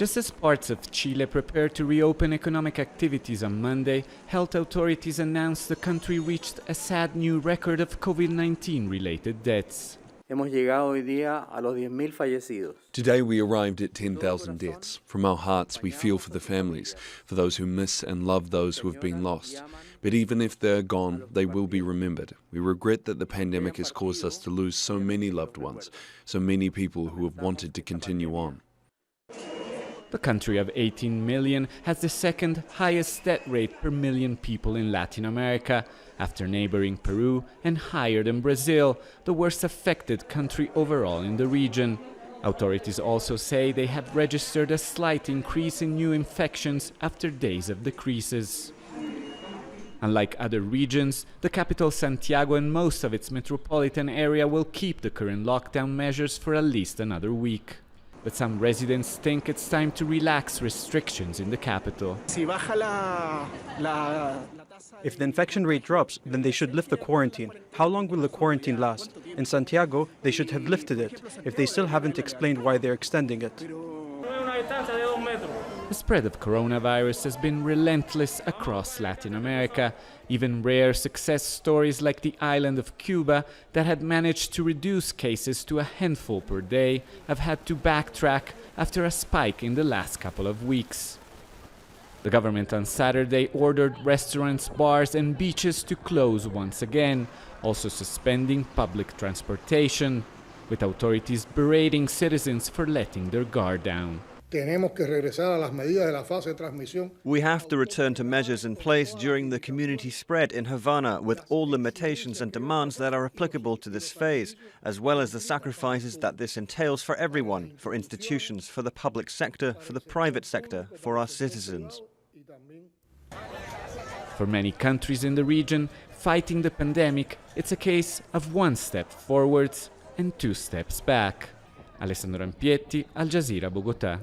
Just as parts of Chile prepare to reopen economic activities on Monday, health authorities announced the country reached a sad new record of COVID-19 related deaths. Hemos llegado hoy día a los 10.000 fallecidos. Today we arrived at 10,000 deaths. From our hearts we feel for the families, for those who miss and love those who have been lost. But even if they're gone, they will be remembered. We regret that the pandemic has caused us to lose so many loved ones, so many people who have wanted to continue on. The country of 18 million has the second highest death rate per million people in Latin America, after neighboring Peru and higher than Brazil, the worst affected country overall in the region. Authorities also say they have registered a slight increase in new infections after days of decreases. Unlike other regions, the capital Santiago and most of its metropolitan area will keep the current lockdown measures for at least another week. But some residents think it's time to relax restrictions in the capital. If the infection rate drops, then they should lift the quarantine. How long will the quarantine last? In Santiago, they should have lifted it, if they still haven't explained why they're extending it. The spread of coronavirus has been relentless across Latin America. Even rare success stories like the island of Cuba, that had managed to reduce cases to a handful per day, have had to backtrack after a spike in the last couple of weeks. The government on Saturday ordered restaurants, bars and beaches to close once again, also suspending public transportation, with authorities berating citizens for letting their guard down. We have to return to measures in place during the community spread in Havana, with all limitations and demands that are applicable to this phase, as well as the sacrifices that this entails for everyone, for institutions, for the public sector, for the private sector, for our citizens. For many countries in the region, fighting the pandemic, it's a case of one step forwards and two steps back. Alessandro Rampietti, Al Jazeera, Bogota.